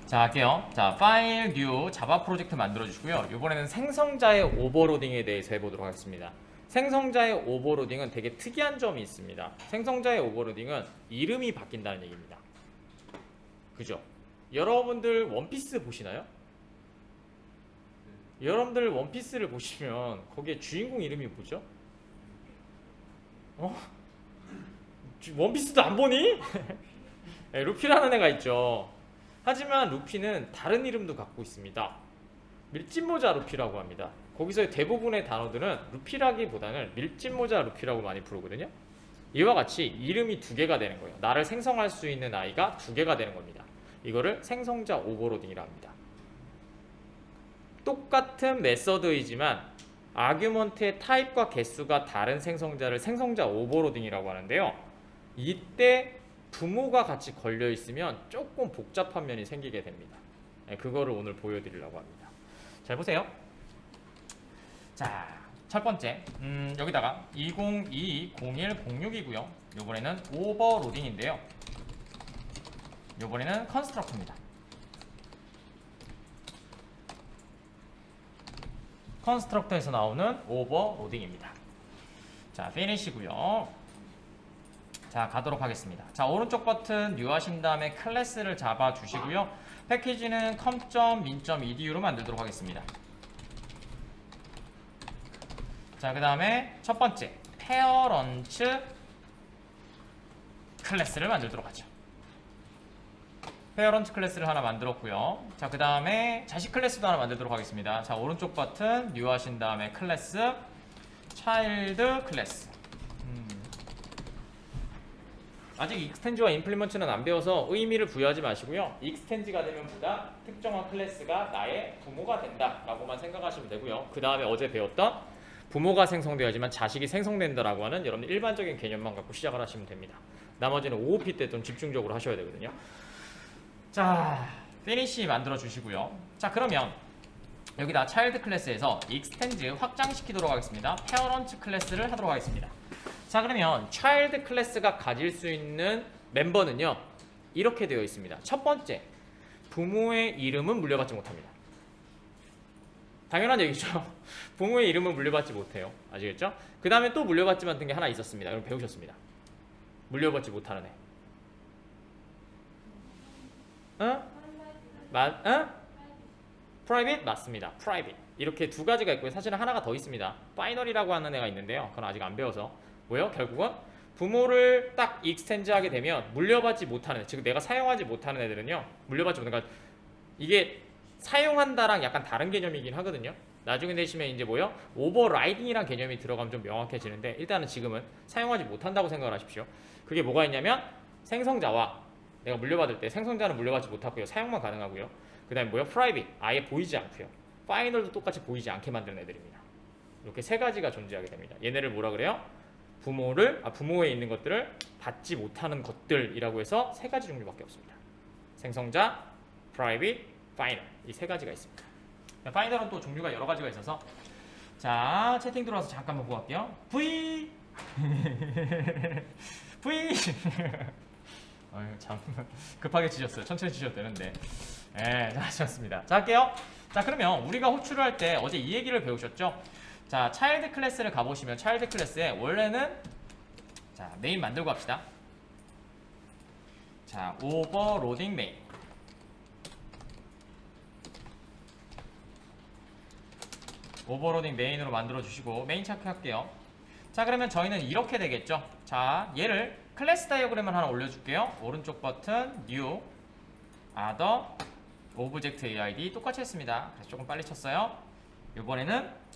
자, 할게요. 자, 파일 뉴 자바 프로젝트 만들어 주시고요. 이번에는 생성자의 오버로딩에 대해서 해보도록 하겠습니다. 생성자의 오버로딩은 되게 특이한 점이 있습니다. 생성자의 오버로딩은 이름이 바뀐다는 얘기입니다. 그죠? 여러분들 원피스 보시나요? 여러분들 원피스를 보시면 거기에 주인공 이름이 뭐죠? 원피스도 안 보니? 네, 루피라는 애가 있죠. 하지만 루피는 다른 이름도 갖고 있습니다. 밀짚모자 루피라고 합니다. 거기서의 대부분의 단어들은 루피라기보다는 밀짚모자 루피라고 많이 부르거든요. 이와 같이 이름이 두 개가 되는 거예요. 나를 생성할 수 있는 아이가 두 개가 되는 겁니다. 이거를 생성자 오버로딩이라 합니다. 똑같은 메서드이지만 아규먼트의 타입과 개수가 다른 생성자를 생성자 오버로딩이라고 하는데요. 이때 부모가 같이 걸려 있으면 조금 복잡한 면이 생기게 됩니다. 네, 그거를 오늘 보여드리려고 합니다. 잘 보세요. 자, 첫 번째 여기다가 2022-01-06이고요. 요번에는 오버로딩인데요. 요번에는 컨스트럭터입니다. 컨스트럭터에서 나오는 오버로딩입니다. 자, 피니시고요. 자, 가도록 하겠습니다. 자, 오른쪽 버튼 뉴 하신 다음에 클래스를 잡아 주시고요. 패키지는 com.min.edu로 만들도록 하겠습니다. 자, 그 다음에 첫 번째 페어런츠 클래스를 만들도록 하죠. 페어런츠 클래스를 하나 만들었고요. 자, 그 다음에 자식 클래스도 하나 만들도록 하겠습니다. 자, 오른쪽 버튼 뉴 하신 다음에 클래스 차일드 클래스. 아직 익스텐지와 임플리먼트는 안 배워서 의미를 부여하지 마시고요. 익스텐지가 되면 보다 특정한 클래스가 나의 부모가 된다 라고만 생각하시면 되고요. 그 다음에 어제 배웠던 부모가 생성되어야지만 자식이 생성된다라고 하는 여러분들 일반적인 개념만 갖고 시작을 하시면 됩니다. 나머지는 OOP 때 좀 집중적으로 하셔야 되거든요. 자, 피니시 만들어 주시고요. 자, 그러면 여기다 차일드 클래스에서 익스텐즈 확장시키도록 하겠습니다. 페어런츠 클래스를 하도록 하겠습니다. 자, 그러면 차일드 클래스가 가질 수 있는 멤버는요, 이렇게 되어 있습니다. 첫 번째, 부모의 이름은 물려받지 못합니다. 당연한 얘기죠. 부모의 이름은 물려받지 못해요. 아시겠죠? 그 다음에 또 물려받지 못한 게 하나 있었습니다. 여러분 배우셨습니다. 물려받지 못하는 애. 프라이빗? 맞습니다. 프라이빗. 이렇게 두 가지가 있고요. 사실은 하나가 더 있습니다. 파이널이라고 하는 애가 있는데요. 그건 아직 안 배워서. 뭐요? 결국은 부모를 딱 익스텐즈 하게 되면 물려받지 못하는 애, 즉 내가 사용하지 못하는 애들은요, 물려받지 못하는, 그러니까 이게 사용한다랑 약간 다른 개념이긴 하거든요. 나중에 되시면 이제 뭐요? 오버라이딩이란 개념이 들어가면 좀 명확해지는데, 일단은 지금은 사용하지 못한다고 생각을 하십시오. 그게 뭐가 있냐면 생성자와 내가 물려받을 때 생성자는 물려받지 못하고요, 사용만 가능하고요. 그 다음에 뭐요? 프라이빗, 아예 보이지 않고요. 파이널도 똑같이 보이지 않게 만드는 애들입니다. 이렇게 세 가지가 존재하게 됩니다. 얘네를 뭐라 그래요? 부모에 있는 것들을 받지 못하는 것들이라고 해서 세 가지 종류밖에 없습니다. 생성자, 프라이빗, 파이널, 이 세 가지가 있습니다. 파이널은 또 종류가 여러 가지가 있어서, 자, 채팅 들어와서 잠깐만 보고 갈게요. V V 어휴, 참 급하게 치셨어요. 천천히 치셔도 되는데. 네, 자, 좋습니다. 자, 할게요. 자, 그러면 우리가 호출을 할 때 어제 이 얘기를 배우셨죠? 자, 차일드 클래스를 가보시면 차일드 클래스에 원래는, 자, 메인 만들고 합시다. 자, 오버로딩 메인. 오버로딩 메인으로 만들어 주시고 메인 체크할게요. 자, 그러면 저희는 이렇게 되겠죠. 자, 얘를 클래스 다이어그램을 하나 올려줄게요. 오른쪽 버튼 New, Other, Object AID 똑같이 했습니다. 그래서 조금 빨리 쳤어요. 이번에는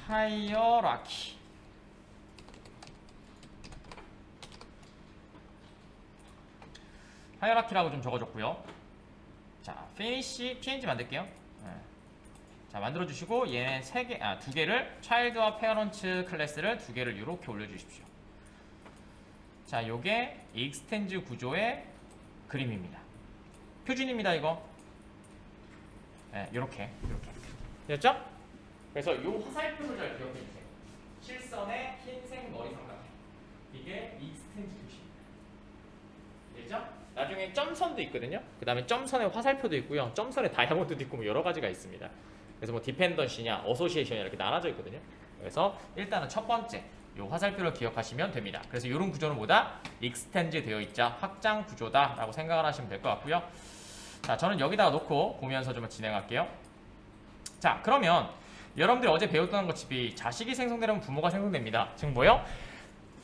하이어라키. 하이어라키라고 좀 적어줬고요. 자, finish png 만들게요. 네. 자, 만들어주시고 얘는 두 개를 child와 parent 클래스를 두 개를 이렇게 올려주십시오. 자, 요게 익스텐즈 구조의 그림입니다. 표준입니다, 이거. 네, 요렇게 됐죠? 그래서 요 화살표를 잘 기억해 주세요. 실선의 흰색 머리 삼각형. 이게 익스텐즈 표시입니다. 됐죠? 나중에 점선도 있거든요. 그 다음에 점선에 화살표도 있고요. 점선에 다이아몬드도 있고 뭐 여러 가지가 있습니다. 그래서 뭐 디펜던시냐 어소시에이션이냐 이렇게 나눠져 있거든요. 그래서 일단은 첫 번째 이 화살표를 기억하시면 됩니다. 그래서 이런 구조는 뭐다? 익스텐드 되어 있자 확장 구조다라고 생각을 하시면 될 것 같고요. 자, 저는 여기다가 놓고 보면서 좀 진행할게요. 자, 그러면 여러분들이 어제 배웠던 것처럼 자식이 생성되려면 부모가 생성됩니다. 지금 뭐요?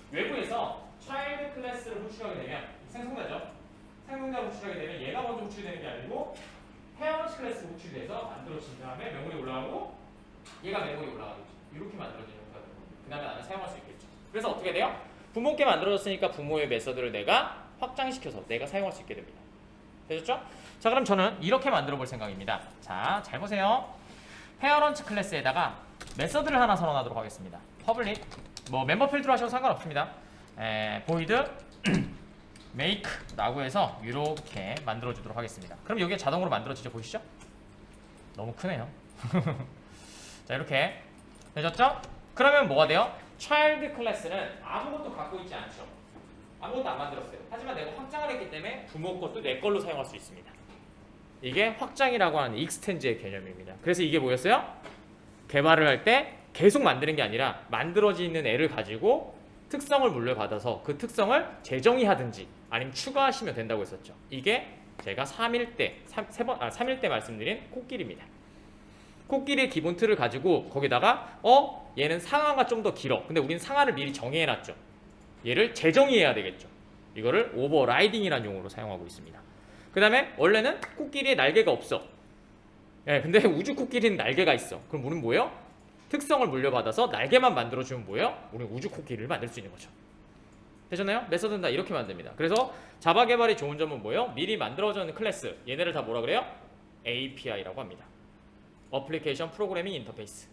외부에서 차일드 클래스를 호출하게 되면 생성자죠. 생성자를 호출하게 되면 얘가 먼저 호출이 되는 게 아니고 페어런트 클래스 호출이 돼서 만들어진 다음에 메모리 올라가고 얘가 메모리 올라가겠죠. 이렇게 만들어지는 형태가 되는 겁니다. 그 다음에 나는 사용할 수 있겠죠. 그래서 어떻게 돼요? 부모께 만들어졌으니까 부모의 메서드를 내가 확장시켜서 내가 사용할 수 있게 됩니다. 되셨죠? 자, 그럼 저는 이렇게 만들어 볼 생각입니다. 자, 잘 보세요. 페어런트 클래스에다가 메서드를 하나 선언하도록 하겠습니다. 퍼블릭 뭐 멤버 필드로 하셔도 상관없습니다. void make라고 해서 이렇게 만들어 주도록 하겠습니다. 그럼 여기에 자동으로 만들어지죠. 보이시죠? 너무 크네요. 자, 이렇게 되셨죠? 그러면 뭐가 돼요? child 클래스는 아무것도 갖고 있지 않죠. 아무것도 안 만들었어요. 하지만 내가 확장을 했기 때문에 부모 것도 내 걸로 사용할 수 있습니다. 이게 확장이라고 하는 익스텐즈의 개념입니다. 그래서 이게 뭐였어요? 개발을 할 때 계속 만드는 게 아니라 만들어지는 애를 가지고 특성을 물려받아서 그 특성을 재정의하든지 아니면 추가하시면 된다고 했었죠. 이게 제가 3일 때 말씀드린 코끼리입니다. 코끼리의 기본 틀을 가지고 거기다가 얘는 상하가 좀 더 길어. 근데 우린 상하를 미리 정의해놨죠. 얘를 재정의해야 되겠죠. 이거를 오버라이딩이라는 용어로 사용하고 있습니다. 그 다음에 원래는 코끼리에 날개가 없어. 근데 우주 코끼리는 날개가 있어. 그럼 우리는 뭐예요? 특성을 물려받아서 날개만 만들어주면 뭐예요? 우리는 우주 코끼리를 만들 수 있는 거죠. 되셨나요? 메서드는 다 이렇게 만듭니다. 그래서 자바 개발이 좋은 점은 뭐예요? 미리 만들어져 있는 클래스, 얘네를 다 뭐라 그래요? API라고 합니다. 어플리케이션 프로그래밍 인터페이스.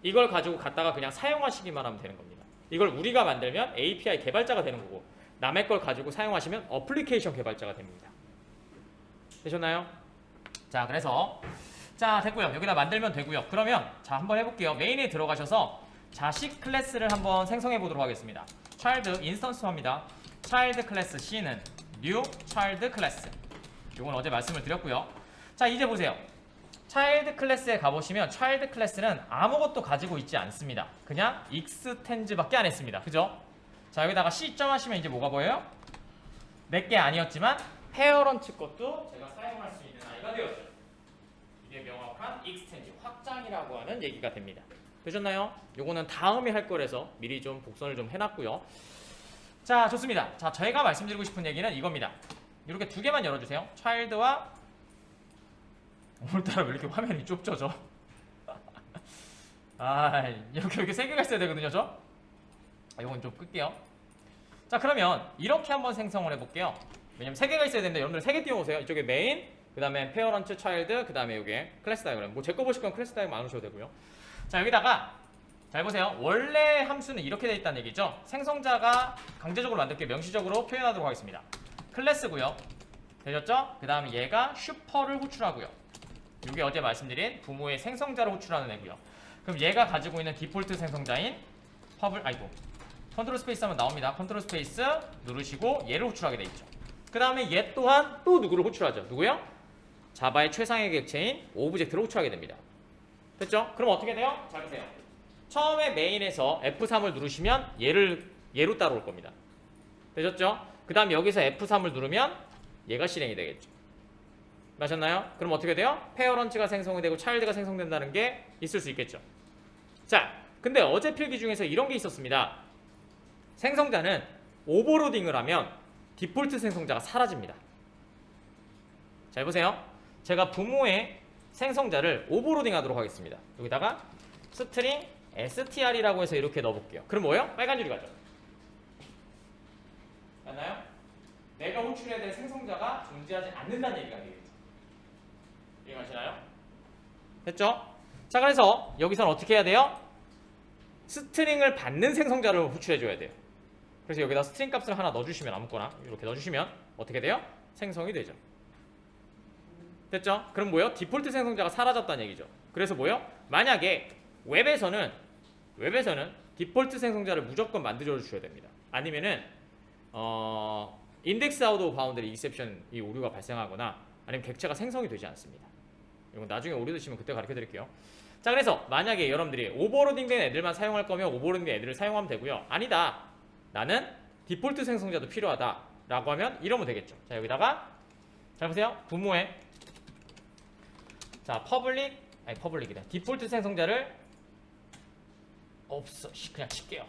이걸 가지고 갖다가 그냥 사용하시기만 하면 되는 겁니다. 이걸 우리가 만들면 API 개발자가 되는 거고 남의 걸 가지고 사용하시면 어플리케이션 개발자가 됩니다. 되셨나요? 자, 그래서 자, 됐고요. 여기다 만들면 되고요. 그러면 자, 한번 해볼게요. 메인에 들어가셔서 자식 클래스를 한번 생성해 보도록 하겠습니다. child 인스턴스화입니다. child 클래스 C는 new child 클래스. 이건 어제 말씀을 드렸고요. 자, 이제 보세요. child 클래스에 가보시면 child 클래스는 아무것도 가지고 있지 않습니다. 그냥 extend밖에 안 했습니다. 그죠? 자, 여기다가 C 점 하시면 이제 뭐가 보여요? 내게 아니었지만 페어런트 것도 제가 사용할 수 있는 아이가 되었죠. 이게 명확한 extend, 확장이라고 하는 얘기가 됩니다. 되셨나요? 요거는 다음에 할 거라서 미리 좀 복선을 좀 해놨고요. 자, 좋습니다. 자, 저희가 말씀드리고 싶은 얘기는 이겁니다. 이렇게 두 개만 열어주세요. child와 오늘따라 왜 이렇게 화면이 좁죠, 저? 이렇게 세 개가 있어야 되거든요, 저? 이건 좀 끌게요. 자, 그러면 이렇게 한번 생성을 해볼게요. 왜냐면 세 개가 있어야 되는데 여러분들 세 개 띄워보세요. 이쪽에 메인, 그 다음에 페어런트, 차일드, 그 다음에 이게 클래스 다이어그램. 뭐 제 거 보실 건 클래스 다이어그램 안 오셔도 되고요. 자, 여기다가 잘 보세요. 원래 함수는 이렇게 돼 있다는 얘기죠. 생성자가 강제적으로 만들게 명시적으로 표현하도록 하겠습니다. 클래스고요. 되셨죠? 그 다음에 얘가 슈퍼를 호출하고요. 이게 어제 말씀드린 부모의 생성자를 호출하는 애고요. 그럼 얘가 가지고 있는 디폴트 생성자인 컨트롤 스페이스 하면 나옵니다. 컨트롤 스페이스 누르시고 얘를 호출하게 돼 있죠. 그 다음에 얘 또한 또 누구를 호출하죠? 누구요? 자바의 최상의 객체인 오브젝트를 호출하게 됩니다. 됐죠? 그럼 어떻게 돼요? 잘 보세요. 처음에 메인에서 F3을 누르시면 얘로 따라올 겁니다. 되셨죠? 그 다음 여기서 F3을 누르면 얘가 실행이 되겠죠. 맞았나요? 그럼 어떻게 돼요? 페어런트가 생성이 되고 차일드가 생성된다는 게 있을 수 있겠죠. 자, 근데 어제 필기 중에서 이런 게 있었습니다. 생성자는 오버로딩을 하면 디폴트 생성자가 사라집니다. 잘 보세요. 제가 부모의 생성자를 오버로딩 하도록 하겠습니다. 여기다가 스트링 str이라고 해서 이렇게 넣어볼게요. 그럼 뭐예요? 빨간 줄이 가죠. 맞나요? 내가 호출해야 될 생성자가 존재하지 않는다는 얘기가 되겠죠. 이해가시나요? 됐죠? 자, 그래서 여기서는 어떻게 해야 돼요? 스트링을 받는 생성자를 호출해줘야 돼요. 그래서 여기다 스트링 값을 하나 넣어주시면 아무거나 이렇게 넣어주시면 어떻게 돼요? 생성이 되죠. 됐죠? 그럼 뭐예요? 디폴트 생성자가 사라졌다는 얘기죠. 그래서 뭐예요? 만약에 웹에서는 디폴트 생성자를 무조건 만들어 주셔야 됩니다. 아니면은 인덱스 아웃 오브 바운드리 익셉션이 오류가 발생하거나 아니면 객체가 생성이 되지 않습니다. 이건 나중에 오류 드시면 그때 가르쳐 드릴게요. 자, 그래서 만약에 여러분들이 오버로딩된 애들만 사용할 거면 오버로딩된 애들을 사용하면 되고요. 아니다, 나는 디폴트 생성자도 필요하다 라고 하면 이러면 되겠죠. 자, 여기다가 잘 보세요. 부모에 자 퍼블릭이래. 디폴트 생성자를 없어 그냥 칠게요.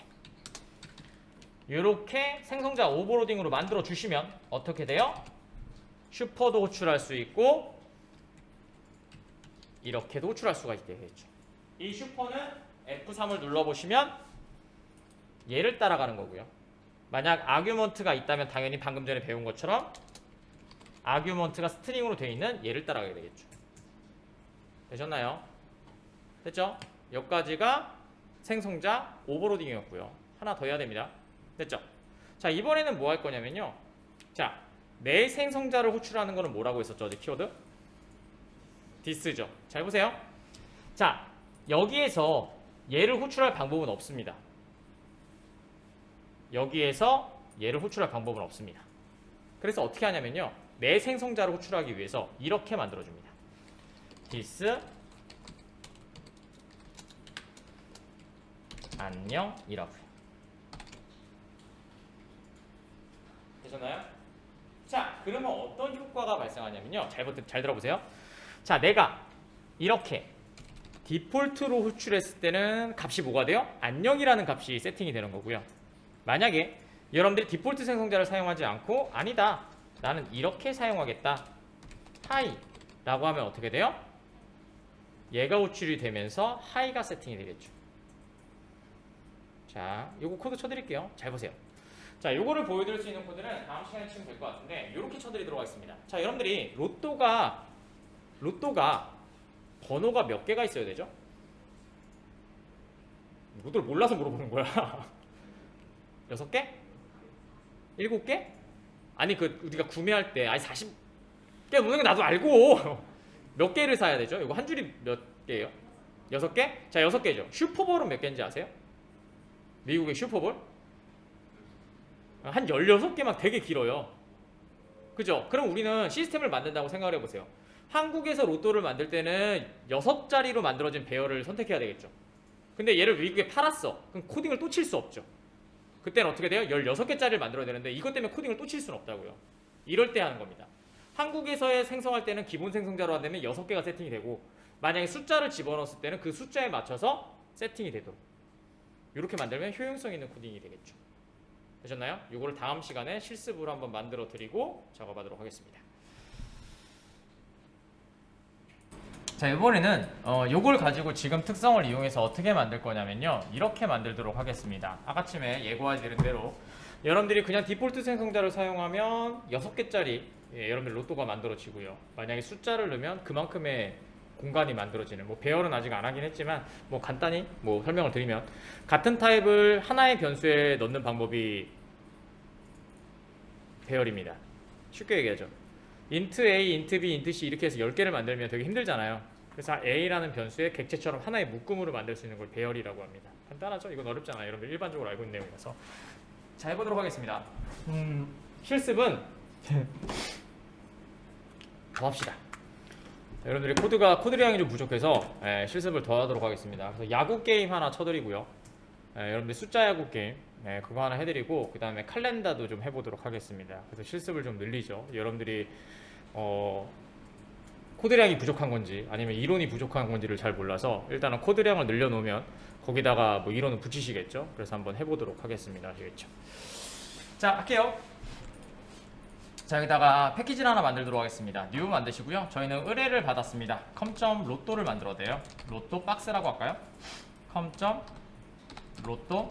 이렇게 생성자 오버로딩으로 만들어 주시면 어떻게 돼요? 슈퍼도 호출할 수 있고 이렇게도 호출할 수가 있게 되겠죠. 이 슈퍼는 F3을 눌러보시면 얘를 따라가는 거고요. 만약 아규먼트가 있다면 당연히 방금 전에 배운 것처럼 아규먼트가 스트링으로 되어 있는 얘를 따라가게 되겠죠. 되셨나요? 됐죠? 여기까지가 생성자 오버로딩이었고요. 하나 더 해야 됩니다. 됐죠? 자, 이번에는 뭐 할 거냐면요. 자, 내 생성자를 호출하는 거는 뭐라고 했었죠? 어제 키워드? 디스죠. 잘 보세요. 자, 여기에서 얘를 호출할 방법은 없습니다. 여기에서 얘를 호출할 방법은 없습니다. 그래서 어떻게 하냐면요. 내 생성자를 호출하기 위해서 이렇게 만들어줍니다. 디스 안녕이라고요. 되셨나요? 자, 그러면 어떤 효과가 발생하냐면요. 잘 들어보세요. 자, 내가 이렇게 디폴트로 호출했을 때는 값이 뭐가 돼요? 안녕이라는 값이 세팅이 되는 거고요. 만약에 여러분들이 디폴트 생성자를 사용하지 않고 아니다, 나는 이렇게 사용하겠다, 하이 라고 하면 어떻게 돼요? 얘가 호출이 되면서 하이가 세팅이 되겠죠. 자, 요거 코드 쳐드릴게요. 잘 보세요. 자, 요거를 보여드릴 수 있는 코드는 다음 시간에 치면 될 것 같은데 요렇게 쳐드리도록 하겠습니다. 자, 여러분들이 로또가 번호가 몇 개가 있어야 되죠? 로또를 몰라서 물어보는 거야. 6개? 7개? 아니 우리가 구매할 때 40개 노는 게 나도 알고 몇 개를 사야 되죠? 이거 한 줄이 몇 개예요? 6개? 자, 6개죠. 슈퍼볼은 몇 개인지 아세요? 미국의 슈퍼볼? 한 16개만 되게 길어요. 그죠? 그럼 우리는 시스템을 만든다고 생각을 해보세요. 한국에서 로또를 만들 때는 6자리로 만들어진 배열을 선택해야 되겠죠. 근데 얘를 미국에 팔았어. 그럼 코딩을 또 칠 수 없죠. 그때는 어떻게 돼요? 16개짜리를 만들어야 되는데 이것 때문에 코딩을 또 칠 수는 없다고요. 이럴 때 하는 겁니다. 한국에서 생성할 때는 기본 생성자로 한다면 6개가 세팅이 되고 만약에 숫자를 집어넣었을 때는 그 숫자에 맞춰서 세팅이 되도록 이렇게 만들면 효용성 있는 코딩이 되겠죠. 되셨나요? 이거를 다음 시간에 실습으로 한번 만들어 드리고 작업하도록 하겠습니다. 자, 이번에는 요걸 가지고 지금 특성을 이용해서 어떻게 만들 거냐면요. 이렇게 만들도록 하겠습니다. 아까쯤에 예고해 드린 대로 여러분들이 그냥 디폴트 생성자를 사용하면 6개짜리 여러분들 로또가 만들어지고요. 만약에 숫자를 넣으면 그만큼의 공간이 만들어지는, 뭐 배열은 아직 안 하긴 했지만 뭐 간단히 뭐 설명을 드리면 같은 타입을 하나의 변수에 넣는 방법이 배열입니다. 쉽게 얘기하죠. int a, int b, int c 이렇게 해서 10개를 만들면 되게 힘들잖아요. 그래서 a라는 변수에 객체처럼 하나의 묶음으로 만들 수 있는 걸 배열이라고 합니다. 간단하죠? 이건 어렵잖아요. 여러분들 일반적으로 알고 있는 내용이라서. 자, 해보도록 하겠습니다. 실습은 더 합시다. 여러분들이 코드량이 좀 부족해서 실습을 더 하도록 하겠습니다. 그래서 야구 게임 하나 쳐드리고요. 여러분들 숫자 야구 게임 그거 하나 해드리고 그 다음에 칼렌다도 좀 해보도록 하겠습니다. 그래서 실습을 좀 늘리죠. 여러분들이 코드량이 부족한 건지 아니면 이론이 부족한 건지를 잘 몰라서 일단은 코드량을 늘려놓으면 거기다가 뭐 이론을 붙이시겠죠. 그래서 한번 해보도록 하겠습니다. 아시겠죠? 자, 할게요. 자, 여기다가 패키지를 하나 만들도록 하겠습니다. new 만드시고요. 저희는 의뢰를 받았습니다. com.로또를 만들어야 돼요. 로또 박스라고 할까요? com.로또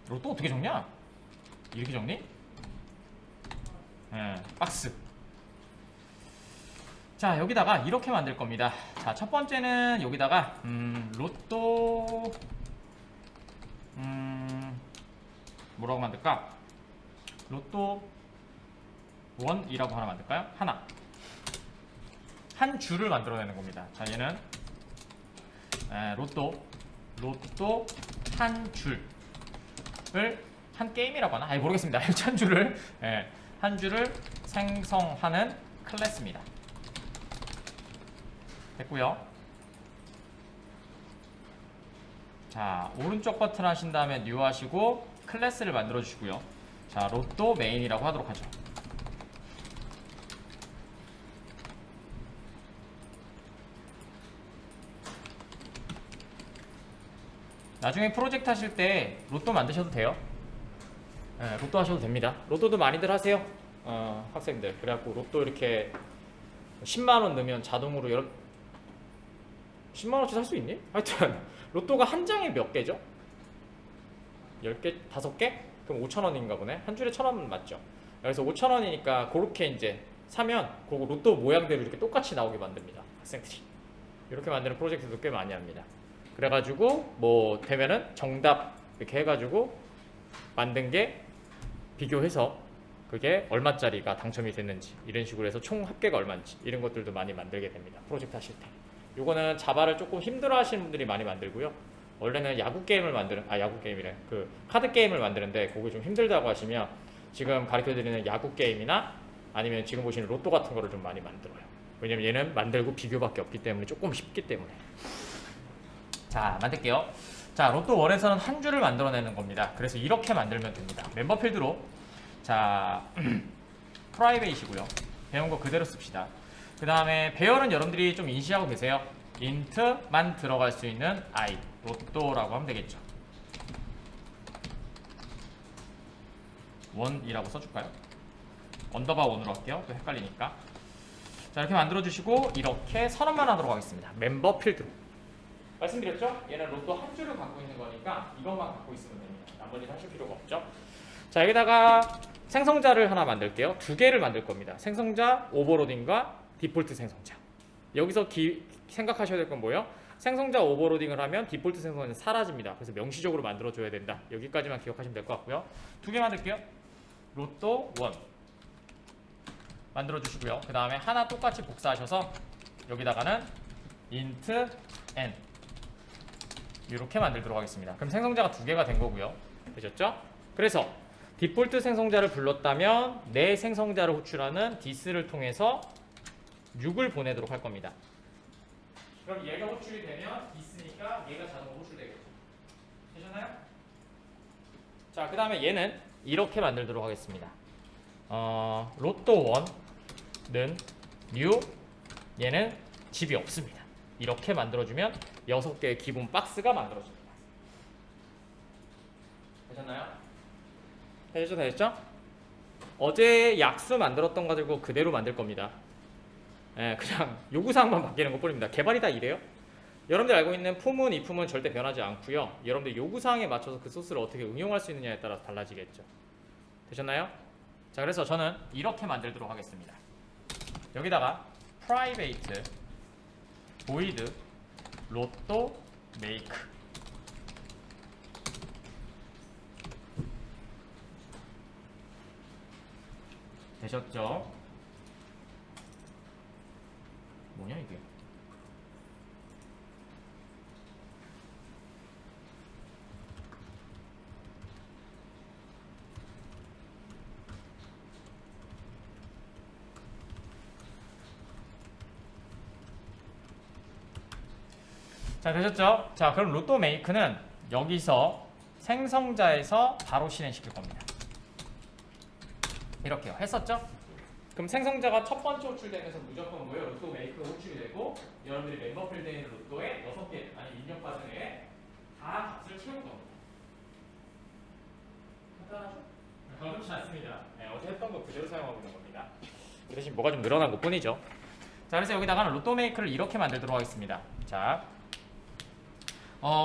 로또 어떻게 적냐? 이렇게 적니? 박스. 자, 여기다가 이렇게 만들 겁니다. 자, 첫 번째는 여기다가 로또 뭐라고 만들까? 로또 1이라고 하나 만들까요? 한 줄을 만들어내는 겁니다. 자, 얘는 로또 한 줄을 한 게임이라고 하나? 아니 모르겠습니다. 한 줄을 예, 한 줄을 생성하는 클래스입니다. 됐고요. 자, 오른쪽 버튼 하신 다음에 new 하시고 클래스를 만들어 주시고요. 자, 로또 메인이라고 하도록 하죠. 나중에 프로젝트 하실 때 로또 만드셔도 돼요. 네, 로또 하셔도 됩니다. 로또도 많이들 하세요. 학생들. 그래갖고 로또 이렇게 10만원 넣으면 자동으로 10만원치 살 수 있니? 하여튼 로또가 한 장에 몇 개죠? 10개? 5개? 그럼 5,000원인가 보네. 한 줄에 1,000원 맞죠? 그래서 5,000원이니까 그렇게 이제 사면 그 로또 모양대로 이렇게 똑같이 나오게 만듭니다. 학생들이. 이렇게 만드는 프로젝트도 꽤 많이 합니다. 그래가지고 뭐 되면은 정답 이렇게 해가지고 만든 게 비교해서 그게 얼마짜리가 당첨이 됐는지 이런 식으로 해서 총 합계가 얼마인지 이런 것들도 많이 만들게 됩니다. 프로젝트 하실 때. 요거는 자바를 조금 힘들어 하시는 분들이 많이 만들고요. 원래는 야구 게임을 야구 게임이래. 그 카드 게임을 만드는데 그게 좀 힘들다고 하시면 지금 가르쳐 드리는 야구 게임이나 아니면 지금 보시는 로또 같은 거를 좀 많이 만들어요. 왜냐면 얘는 만들고 비교밖에 없기 때문에 조금 쉽기 때문에. 자, 만들게요. 자, 로또 1에서는 한 줄을 만들어내는 겁니다. 그래서 이렇게 만들면 됩니다. 멤버 필드로 자 프라이베이시고요. 배운 거 그대로 씁시다. 그 다음에 배열은 여러분들이 좀 인지하고 계세요. int만 들어갈 수 있는 i 로또라고 하면 되겠죠. 1이라고 써줄까요? 언더바 1으로 할게요. 또 헷갈리니까. 자, 이렇게 만들어 주시고 이렇게 선언만 하도록 하겠습니다. 멤버 필드로. 말씀드렸죠? 얘는 로또 한 줄을 갖고 있는 거니까 이것만 갖고 있으면 됩니다. 나머지는 하실 필요가 없죠. 자, 여기다가 생성자를 하나 만들게요. 2개를 만들 겁니다. 생성자 오버로딩과 디폴트 생성자. 여기서 생각하셔야 될 건 뭐예요? 생성자 오버로딩을 하면 디폴트 생성자는 사라집니다. 그래서 명시적으로 만들어줘야 된다. 여기까지만 기억하시면 될 것 같고요. 2개 만들게요. 로또 1 만들어주시고요. 그 다음에 하나 똑같이 복사하셔서 여기다가는 int n 이렇게 만들도록 하겠습니다. 그럼 생성자가 2개가 된 거고요. 되셨죠? 그래서 디폴트 생성자를 불렀다면 내 생성자를 호출하는 this를 통해서 6을 보내도록 할 겁니다. 그럼 얘가 호출이 되면 this니까 얘가 자동으로 호출되겠죠. 되셨나요? 자, 그 다음에 얘는 이렇게 만들도록 하겠습니다. 로또 1는 new 얘는 집이 없습니다. 이렇게 만들어주면 6개의 기본 박스가 만들어집니다. 되셨나요? 되셨죠? 어제 약수 만들었던 거 가지고 그대로 만들 겁니다. 그냥 요구사항만 바뀌는 것 뿐입니다. 개발이 다 이래요. 여러분들 알고 있는 if은, if은 절대 변하지 않고요. 여러분들 요구사항에 맞춰서 그 소스를 어떻게 응용할 수 있느냐에 따라서 달라지겠죠. 되셨나요? 자, 그래서 저는 이렇게 만들도록 하겠습니다. 여기다가 private void 로또 make 되셨죠? 뭐냐 이게? 자, 되셨죠? 자, 그럼 로또 메이크는 여기서 생성자에서 바로 실행시킬 겁니다. 이렇게요. 했었죠? 그럼 생성자가 첫 번째 호출되면서 무조건 뭐예요? 로또 메이크가 호출이 되고 여러분들이 멤버 필드에 있는 로또에 6개 아니 입력 과정에 다 값을 채울 겁니다. 간단하죠? 어렵지 않습니다. 어제 했던 거 그대로 사용하고 있는 겁니다. 그 대신 뭐가 좀 늘어난 것 뿐이죠. 자, 그래서 여기다가는 로또 메이크를 이렇게 만들도록 하겠습니다. 자,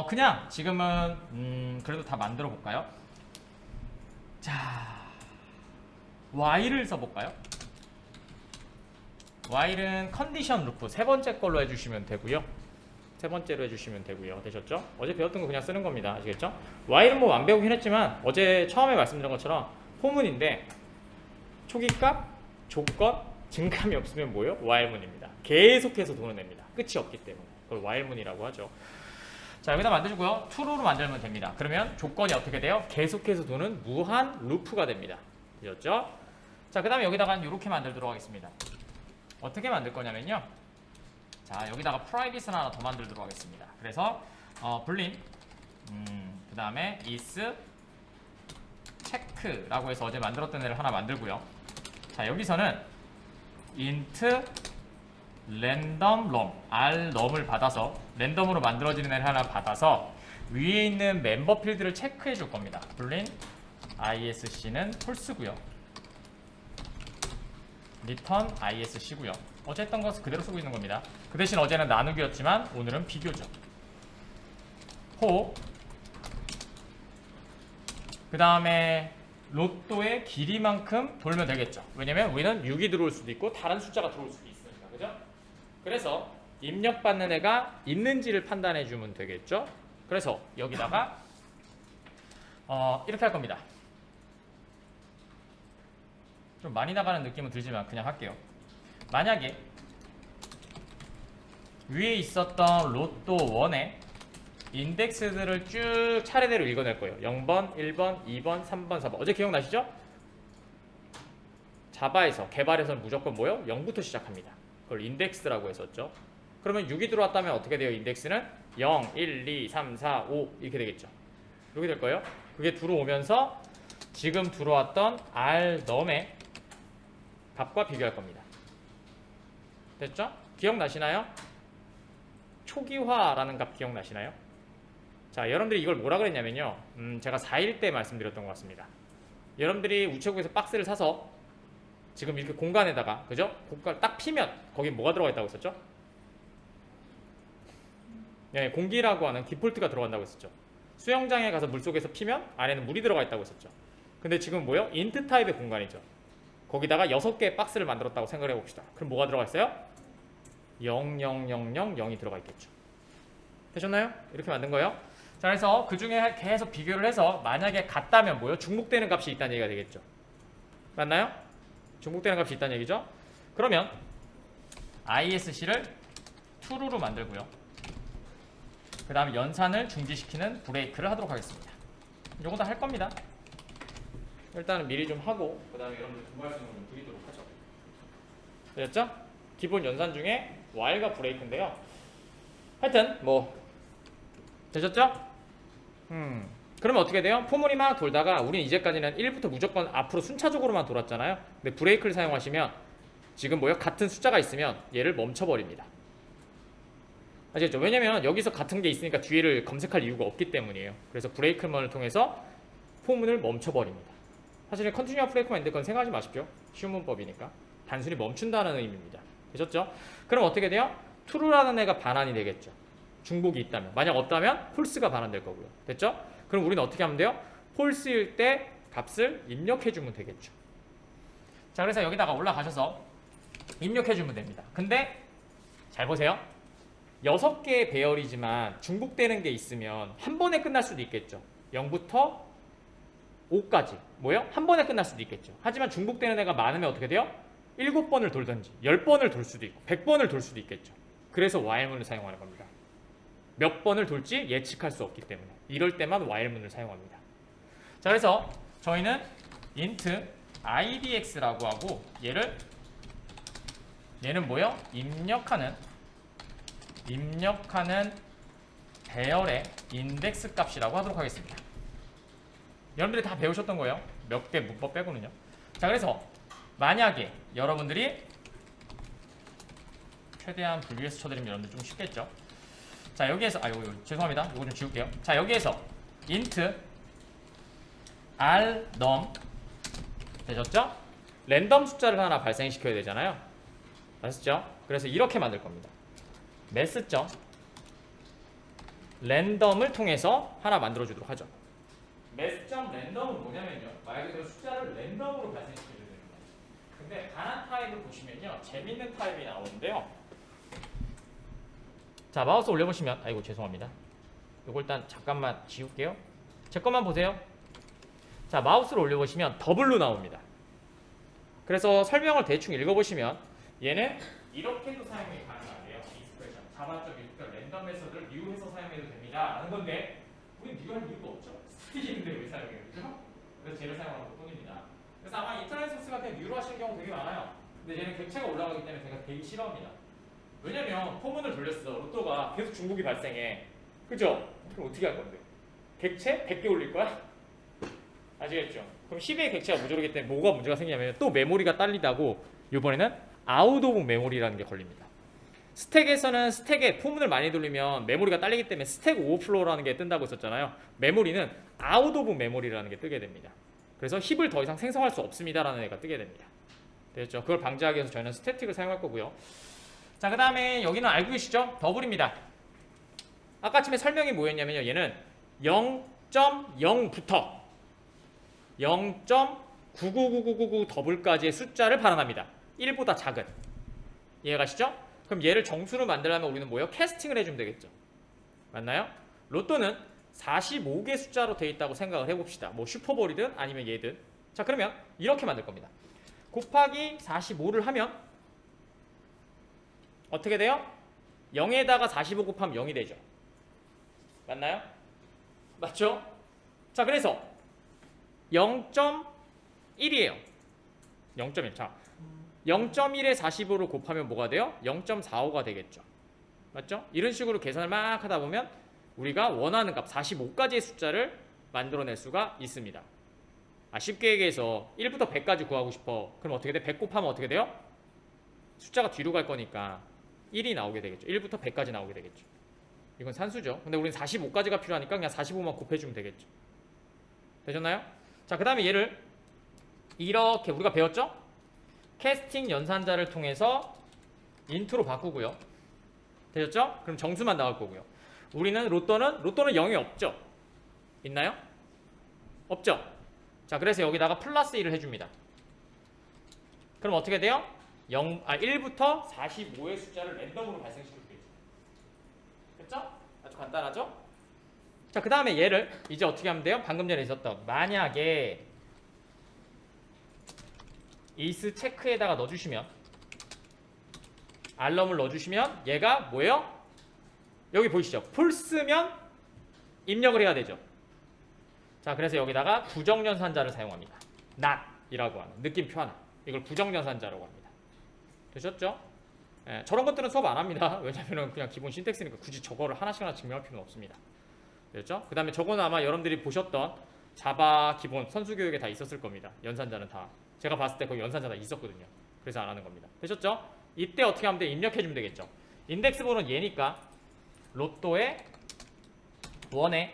그냥 지금은 그래도 다 만들어 볼까요? 자, while을 써볼까요? while은 컨디션 루프 세 번째 걸로 해주시면 되고요. 세 번째로 해주시면 되고요. 되셨죠? 어제 배웠던 거 그냥 쓰는 겁니다. 아시겠죠? while은 뭐 안 배우긴 했지만 어제 처음에 말씀드린 것처럼 포문인데 초기값, 조건, 증감이 없으면 뭐예요? while문입니다. 계속해서 돈을 냅니다. 끝이 없기 때문에 그걸 while문이라고 하죠. 자, 여기다 만들고요. true로 만들면 됩니다. 그러면 조건이 어떻게 돼요? 계속해서 도는 무한 루프가 됩니다. 되셨죠? 자, 그 다음에 여기다가 이렇게 만들도록 하겠습니다. 어떻게 만들 거냐면요. 자, 여기다가 private를 하나 더 만들도록 하겠습니다. 그래서 불린 그 다음에 is check라고 해서 어제 만들었던 애를 하나 만들고요. 자, 여기서는 int random rom rnom을 받아서 랜덤으로 만들어지는 애를 하나 받아서 위에 있는 멤버 필드를 체크해 줄 겁니다. 불린 isc는 false고요. return isc고요. 어제 했던 것을 그대로 쓰고 있는 겁니다. 그 대신 어제는 나누기였지만 오늘은 비교죠. 호 그 다음에 로또의 길이만큼 돌면 되겠죠. 왜냐면 우리는 6이 들어올 수도 있고 다른 숫자가 들어올 수도 있으니까. 그죠? 그래서 입력받는 애가 있는지를 판단해 주면 되겠죠. 그래서 여기다가 이렇게 할 겁니다. 좀 많이 나가는 느낌은 들지만 그냥 할게요. 만약에 위에 있었던 로또 1의 인덱스들을 쭉 차례대로 읽어낼 거예요. 0번, 1번, 2번, 3번, 4번. 어제 기억나시죠? 자바에서 개발에서는 무조건 뭐요? 0부터 시작합니다. 그걸 인덱스라고 했었죠. 그러면 6이 들어왔다면 어떻게 돼요? 인덱스는 0, 1, 2, 3, 4, 5 이렇게 되겠죠. 이렇게 될 거예요. 그게 들어오면서 지금 들어왔던 rnom의 값과 비교할 겁니다. 됐죠? 기억나시나요? 초기화라는 값 기억나시나요? 자, 여러분들이 이걸 뭐라 그랬냐면요. 제가 4일 때 말씀드렸던 것 같습니다. 여러분들이 우체국에서 박스를 사서 지금 이렇게 공간에다가, 그죠? 공간 딱 피면 거기 뭐가 들어가 있다고 했었죠? 네, 공기라고 하는 디폴트가 들어간다고 했었죠. 수영장에 가서 물속에서 피면 안에는 물이 들어가 있다고 했었죠. 근데 지금 뭐요? 인트 타입의 공간이죠. 거기다가 6개의 박스를 만들었다고 생각을 해봅시다. 그럼 뭐가 들어가 있어요? 0, 0, 0, 0, 0이 들어가 있겠죠. 되셨나요? 이렇게 만든 거예요. 자, 그래서 그 중에 계속 비교를 해서 만약에 같다면 뭐요? 중복되는 값이 있다는 얘기가 되겠죠. 맞나요? 중복되는 값이 있다는 얘기죠. 그러면 isc를 true로 만들고요. 그 다음에 연산을 중지시키는 브레이크를 하도록 하겠습니다. 요거 다 할 겁니다. 일단은 미리 좀 하고 그 다음에 여러분들 공부할 수 있는 걸 좀 드리도록 하죠. 되셨죠? 기본 연산 중에 while과 브레이크인데요. 하여튼 뭐 되셨죠? 그러면 어떻게 돼요? 포물이 막 돌다가 우리는 이제까지는 1부터 무조건 앞으로 순차적으로만 돌았잖아요. 근데 브레이크를 사용하시면 지금 뭐요? 같은 숫자가 있으면 얘를 멈춰버립니다. 아시겠죠? 왜냐면 여기서 같은 게 있으니까 뒤를 검색할 이유가 없기 때문이에요. 그래서 브레이크만을 통해서 포문을 멈춰버립니다. 사실은 컨티뉴어 브레이크만 있는데 그건 생각하지 마십시오. 쉬운 문법이니까. 단순히 멈춘다는 의미입니다. 되셨죠? 그럼 어떻게 돼요? true라는 애가 반환이 되겠죠. 중복이 있다면. 만약 없다면 false가 반환될 거고요. 됐죠? 그럼 우리는 어떻게 하면 돼요? false일 때 값을 입력해주면 되겠죠. 자, 그래서 여기다가 올라가셔서 입력해주면 됩니다. 근데 잘 보세요. 6개의 배열이지만 중복되는 게 있으면 한 번에 끝날 수도 있겠죠. 0부터 5까지. 뭐요? 한 번에 끝날 수도 있겠죠. 하지만 중복되는 애가 많으면 어떻게 돼요? 7번을 돌든지 10번을 돌 수도 있고 100번을 돌 수도 있겠죠. 그래서 while문을 사용하는 겁니다. 몇 번을 돌지 예측할 수 없기 때문에 이럴 때만 while문을 사용합니다. 자, 그래서 저희는 int idx라고 하고 얘는 뭐요? 입력하는 배열의 인덱스 값이라고 하도록 하겠습니다. 여러분들이 다 배우셨던 거예요. 몇 개 문법 빼고는요. 자, 그래서 만약에 여러분들이 최대한 분리해서 쳐드리면 여러분들 좀 쉽겠죠. 자, 여기에서 죄송합니다. 이거 좀 지울게요. 자, 여기에서 int rnom 되셨죠? 랜덤 숫자를 하나 발생시켜야 되잖아요. 아셨죠? 그래서 이렇게 만들 겁니다. mass.랜덤을 통해서 하나 만들어 주도록 하죠. mass.랜덤은 뭐냐면요. 말 그대로 숫자를 랜덤으로 발생시켜 줘야 됩니다. 근데 반환 타입을 보시면요. 재밌는 타입이 나오는데요. 자, 마우스 올려보시면 아이고 죄송합니다. 이거 일단 잠깐만 지울게요. 제 것만 보세요. 자, 마우스를 올려보시면 더블로 나옵니다. 그래서 설명을 대충 읽어보시면 얘는 이렇게도 사용이 가능하대요. expression. 자바점 그러니까 랜덤 메서드를 미우해서 사용해도 됩니다 라는 건데 우린 미우할 이유가 없죠. 스틱인데 왜 사용해요? 그죠? 그래서 쟤를 사용하는 것 뿐입니다. 그래서 아마 인터넷 소스 같은 미우로 하시는 경우 되게 많아요. 근데 얘는 객체가 올라가기 때문에 제가 되게 싫어합니다. 왜냐면 포문을 돌렸어. 로또가 계속 중복이 발생해. 그죠? 그럼 어떻게 할 건데? 객체 100개 올릴 거야? 아시겠죠? 그럼 10의 객체가 모자르기 때문에 뭐가 문제가 생기냐면 또 메모리가 딸리다고 이번에는 아웃 오브 메모리라는 게 걸립니다. 스택에서는 스택에 포문을 많이 돌리면 메모리가 딸리기 때문에 스택 오버플로우라는 게 뜬다고 했었잖아요. 메모리는 아웃 오브 메모리라는 게 뜨게 됩니다. 그래서 힙을 더 이상 생성할 수 없습니다라는 애가 뜨게 됩니다. 됐죠? 그걸 방지하기 위해서 저희는 스태틱을 사용할 거고요. 자, 그 다음에 여기는 알고 계시죠? 더블입니다. 아까 아침에 설명이 뭐였냐면요. 얘는 0.0부터 0.999999 더블까지의 숫자를 발언합니다. 1보다 작은. 이해가시죠? 그럼 얘를 정수로 만들려면 우리는 뭐예요? 캐스팅을 해주면 되겠죠. 맞나요? 로또는 45개 숫자로 되어 있다고 생각을 해봅시다. 뭐 슈퍼볼이든 아니면 얘든. 자, 그러면 이렇게 만들 겁니다. 곱하기 45를 하면 어떻게 돼요? 0에다가 45 곱하면 0이 되죠. 맞나요? 맞죠? 자, 그래서 0.1이에요. 0.1. 자, 0.1에 45를 곱하면 뭐가 돼요? 0.45가 되겠죠. 맞죠? 이런 식으로 계산을 막 하다 보면 우리가 원하는 값 45까지의 숫자를 만들어낼 수가 있습니다. 쉽게 얘기해서 1부터 100까지 구하고 싶어. 그럼 어떻게 돼? 100 곱하면 어떻게 돼요? 숫자가 뒤로 갈 거니까 1이 나오게 되겠죠. 1부터 100까지 나오게 되겠죠. 이건 산수죠. 근데 우리는 45까지가 필요하니까 그냥 45만 곱해주면 되겠죠. 되셨나요? 자, 그 다음에 얘를 이렇게 우리가 배웠죠? 캐스팅 연산자를 통해서 인트로 바꾸고요. 되셨죠? 그럼 정수만 나올 거고요. 우리는 로또는 0이 없죠? 있나요? 없죠? 자, 그래서 여기다가 플러스 1을 해줍니다. 그럼 어떻게 돼요? 1부터 45의 숫자를 랜덤으로 발생시킬 수 있죠. 됐죠? 아주 간단하죠? 자, 그 다음에 얘를 이제 어떻게 하면 돼요? 방금 전에 있었던 만약에 is 체크에다가 넣어주시면 알럼을 넣어주시면 얘가 뭐예요? 여기 보이시죠? false면 입력을 해야 되죠. 자, 그래서 여기다가 부정연산자를 사용합니다. not 이라고 하는 느낌표 하나. 이걸 부정연산자라고 합니다. 되셨죠? 예, 저런 것들은 수업 안 합니다. 왜냐면 그냥 기본 신텍스니까 굳이 저거를 하나씩 증명할 필요는 없습니다. 됐죠? 그 다음에 저거는 아마 여러분들이 보셨던 자바 기본 선수 교육에 다 있었을 겁니다. 연산자는 다. 제가 봤을 때 거기 연산자 다 있었거든요. 그래서 안 하는 겁니다. 되셨죠? 이때 어떻게 하면 돼? 입력해주면 되겠죠. 인덱스 번호는 얘니까 로또의 1에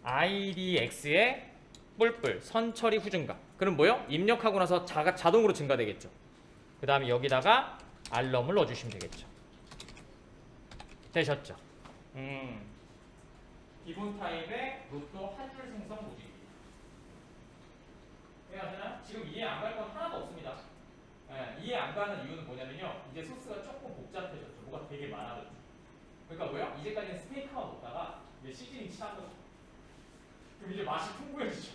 IDX의 뿔뿔 선처리 후증가. 그럼 뭐요? 입력하고 나서 자동으로 증가되겠죠. 그 다음에 여기다가 알럼을 넣어주시면 되겠죠. 되셨죠? 기본 타입의 로또 한 줄 생성 로직입니다. 이해하시나요? 지금 이해 안 갈 건 하나도 없습니다. 이해 안 가는 이유는 뭐냐면요. 이제 소스가 조금 복잡해졌죠. 뭐가 되게 많아졌죠. 그러니까 뭐요? 이제까지는 스테이크만 먹다가 이제 시즈닝 취한 거죠. 그럼 이제 맛이 풍부해지죠.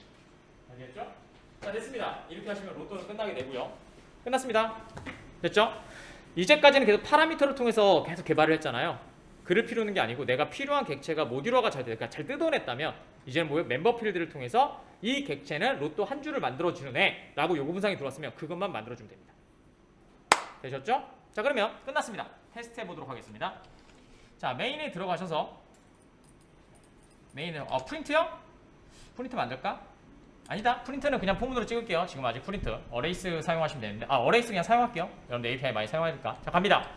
알겠죠? 자, 됐습니다. 이렇게 하시면 로또는 끝나게 되고요. 끝났습니다. 됐죠? 이제까지는 계속 파라미터를 통해서 계속 개발을 했잖아요. 글을 피우는 게 아니고 내가 필요한 객체가 모듈화가 그러니까 잘 뜯어냈다면 이제는 뭐예요? 멤버 필드를 통해서 이 객체는 로또 한 줄을 만들어주는 애라고 요구 분상이 들어왔으면 그것만 만들어주면 됩니다. 되셨죠? 자, 그러면 끝났습니다. 테스트 해보도록 하겠습니다. 자, 메인에 들어가셔서 메인은 프린트요? 프린트 만들까? 아니다. 프린트는 그냥 포문으로 찍을게요. 지금 아직 프린트 어레이스 사용하시면 되는데 어레이스 그냥 사용할게요. 여러분들 API 많이 사용해야 될까? 자, 갑니다.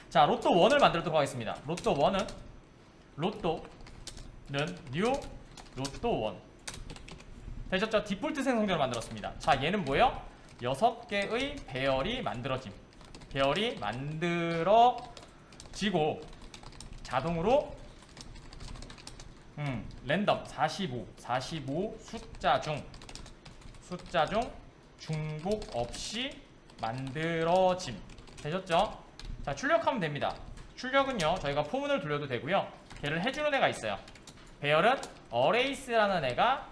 자, 로또 1을 만들도록 하겠습니다. 로또 1은 로또는 new 로또 1 되셨죠? 디폴트 생성자를 만들었습니다. 자, 얘는 뭐예요? 6개의 배열이 만들어짐. 배열이 만들어지고 자동으로 랜덤 45 숫자 중 중복 없이 만들어짐. 되셨죠? 자, 출력하면 됩니다. 출력은요, 저희가 포문을 돌려도 되고요. 걔를 해주는 애가 있어요. 배열은 어레이스라는 애가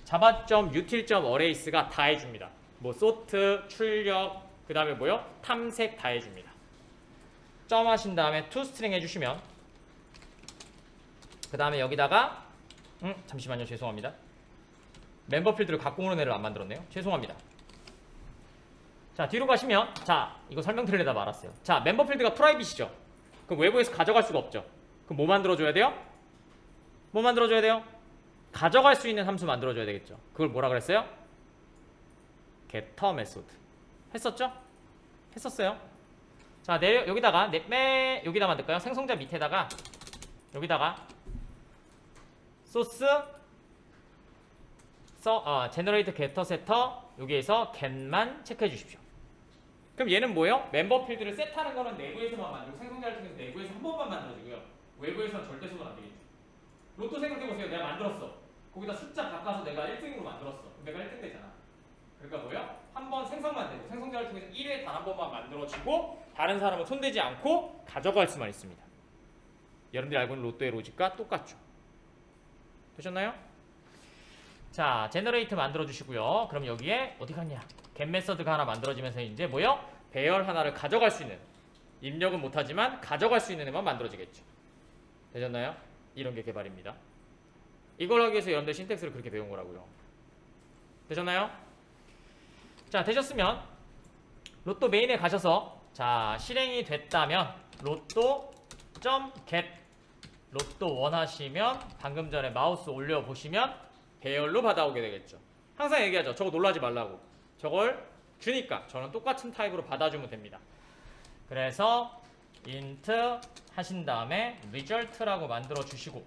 java.util.arrays가 다 해줍니다. 뭐 sort, 출력, 그 다음에 뭐요? 탐색 다 해줍니다. 점 하신 다음에 to 스트링 해주시면 그 다음에 여기다가 잠시만요. 죄송합니다. 멤버 필드를 갖고 오는 애를 안 만들었네요. 죄송합니다. 자, 뒤로 가시면 자, 이거 설명드리려다 말았어요. 자, 멤버 필드가 프라이빗이죠. 그럼 외부에서 가져갈 수가 없죠. 그럼 뭐 만들어줘야 돼요? 뭐 만들어줘야 돼요? 가져갈 수 있는 함수 만들어줘야 되겠죠. 그걸 뭐라 그랬어요? getter method. 했었죠? 했었어요. 자, 내려 여기다가 여기다 만들까요? 생성자 밑에다가 여기다가 소스 generate getter setter 여기에서 get만 체크해 주십시오. 그럼 얘는 뭐예요? 멤버 필드를 셋하는 거는 내부에서만 만들고 생성자를 통해서 내부에서 한 번만 만들어지고요. 외부에서는 절대 손을 안 되겠죠. 로또 생각해보세요. 내가 만들었어. 거기다 숫자 바꿔서 내가 1등으로 만들었어. 그럼 내가 1등 되잖아. 그러니까 뭐예요? 한 번 생성만 되고 생성자를 통해서 1회 단 한 번만 만들어지고 다른 사람은 손대지 않고 가져갈 수만 있습니다. 여러분들이 알고 있는 로또의 로직과 똑같죠. 되셨나요? 자, 제너레이트 만들어 주시고요. 그럼 여기에 어디 갔냐? get 메서드가 하나 만들어지면서 이제 뭐요? 배열 하나를 가져갈 수 있는, 입력은 못하지만 가져갈 수 있는 애만 만들어지겠죠. 되셨나요? 이런 게 개발입니다. 이걸 하기 위해서 여러분들 신텍스를 그렇게 배운 거라고요. 되셨나요? 자, 되셨으면 로또 메인에 가셔서 자, 실행이 됐다면 로또.get 로또 원하시면 방금 전에 마우스 올려보시면 배열로 받아오게 되겠죠. 항상 얘기하죠. 저거 놀라지 말라고. 저걸 주니까 저는 똑같은 타입으로 받아주면 됩니다. 그래서 int 하신 다음에 result라고 만들어 주시고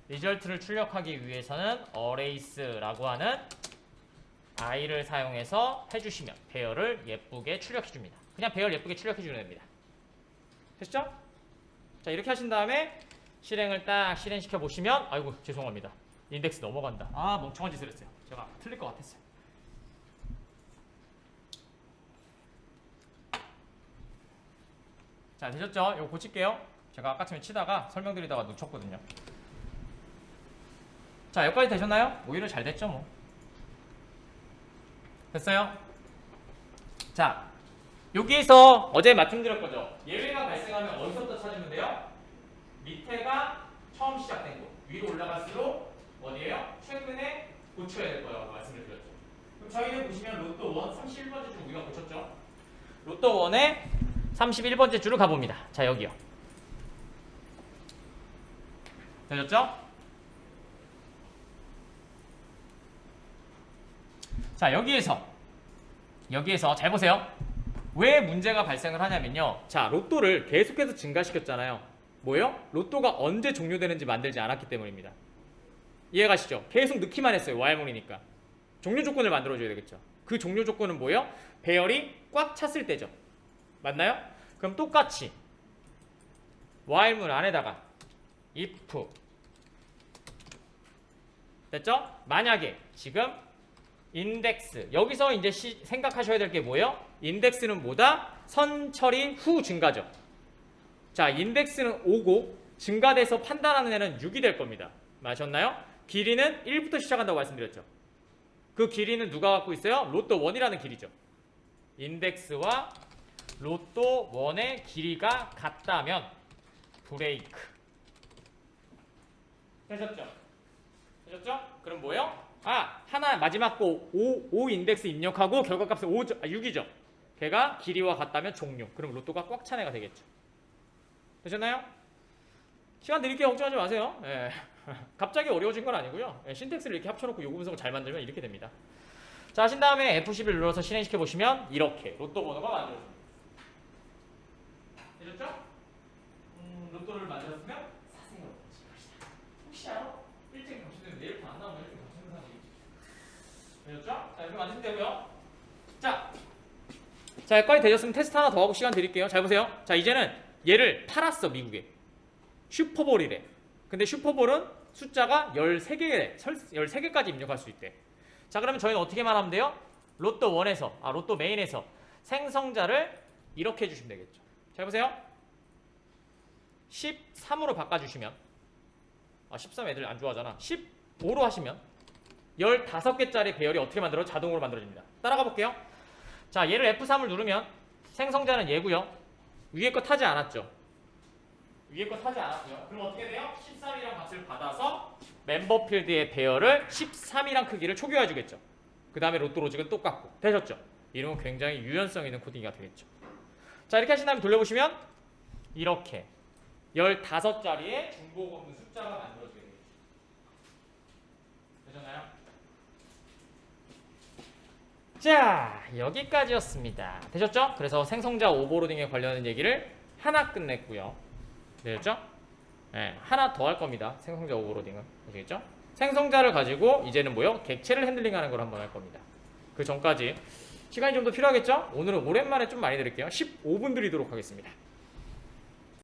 result를 출력하기 위해서는 arrays라고 하는 i를 사용해서 해주시면 배열을 예쁘게 출력해줍니다. 그냥 배열 예쁘게 출력해주면 됩니다. 됐죠? 자, 이렇게 하신 다음에 실행을 딱 실행시켜 보시면 아이고 죄송합니다. 인덱스 넘어간다. 아, 멍청한 짓을 했어요. 제가 틀릴 것 같았어요. 자, 되셨죠? 이거 고칠게요. 제가 아까쯤에 치다가 설명드리다가 놓쳤거든요. 자, 여기까지 되셨나요? 오히려 잘 됐죠 뭐. 됐어요? 자, 여기에서 어제 말씀드렸 거죠. 예외가 발생하면 어디서부터 찾으면 돼요? 밑에가 처음 시작된 곳. 위로 올라갈수록 어디예요? 최근에 고쳐야 될 거라고 말씀을 드렸죠. 그럼 저희는 보시면 로또 1 31번째 줄 우리가 고쳤죠. 로또 1의 31번째 줄을 가봅니다. 자, 여기요. 되셨죠? 자, 여기에서 잘 보세요. 왜 문제가 발생을 하냐면요. 자, 로또를 계속해서 증가시켰잖아요. 뭐요? 로또가 언제 종료되는지 만들지 않았기 때문입니다. 이해가시죠? 계속 넣기만 했어요. while문이니까. 종료 조건을 만들어줘야 되겠죠. 그 종료 조건은 뭐예요? 배열이 꽉 찼을 때죠. 맞나요? 그럼 똑같이 while문 안에다가 if 됐죠? 만약에 지금 인덱스 여기서 이제 생각하셔야 될 게 뭐예요? 인덱스는 뭐다? 선 처리 후 증가죠. 자, 인덱스는 5고 증가돼서 판단하는 애는 6이 될 겁니다. 맞았나요? 길이는 1부터 시작한다고 말씀드렸죠. 그 길이는 누가 갖고 있어요? 로또 1이라는 길이죠. 인덱스와 로또 1의 길이가 같다면 브레이크. 되셨죠? 그럼 뭐예요? 하나 마지막 거 5 인덱스 입력하고 결과값은 6이죠. 걔가 길이와 같다면 종료. 그럼 로또가 꽉 찬 애가 되겠죠. 되셨나요? 시간 드릴게요. 걱정하지 마세요. 예. 갑자기 어려워진 건 아니고요. 예, 신텍스를 이렇게 합쳐놓고 요구 분석을 잘 만들면 이렇게 됩니다. 자, 하신 다음에 F11 눌러서 실행시켜 보시면 이렇게 로또 번호가 만들어집니다. 되셨죠? 로또를 만들었으면 사세요. 혹시 알아? 1등 당첨되면 내일부터 안 나오면 1등 당첨된 사람이 있지. 되셨죠? 자, 이렇게 만드시면 되고요. 자, 여기까지 되셨으면 테스트 하나 더 하고 시간 드릴게요. 잘 보세요. 자, 이제는 얘를 팔았어, 미국에. 슈퍼볼이래. 근데 슈퍼볼은 숫자가 13개, 13개까지 입력할 수 있대. 자, 그러면 저희는 어떻게만 하면 돼요? 로또 1에서, 로또 메인에서 생성자를 이렇게 해주시면 되겠죠. 잘 보세요. 13으로 바꿔주시면 13 애들 안 좋아하잖아. 15로 하시면 15개짜리 배열이 어떻게 만들어? 자동으로 만들어집니다. 따라가 볼게요. 자, 얘를 F3을 누르면 생성자는 얘고요. 위에 거 타지 않았죠? 위에 거 타지 않았고요. 그럼 어떻게 돼요? 13이란 값을 받아서 멤버 필드의 배열을 13이란 크기를 초기화해 주겠죠. 그 다음에 로또 로직은 똑같고. 되셨죠? 이러면 굉장히 유연성 있는 코딩이 되겠죠. 자, 이렇게 하신 다음에 돌려보시면 이렇게 15자리의 중복 없는 숫자가 만들어지게 되겠죠. 되셨나요? 자, 여기까지였습니다. 되셨죠? 그래서 생성자 오버로딩에 관련된 얘기를 하나 끝냈고요. 되셨죠? 네, 하나 더 할 겁니다. 생성자 오버로딩은. 아시겠죠? 생성자를 가지고 이제는 뭐요? 객체를 핸들링하는 걸 한번 할 겁니다. 그 전까지 시간이 좀 더 필요하겠죠? 오늘은 오랜만에 좀 많이 드릴게요. 15분 드리도록 하겠습니다.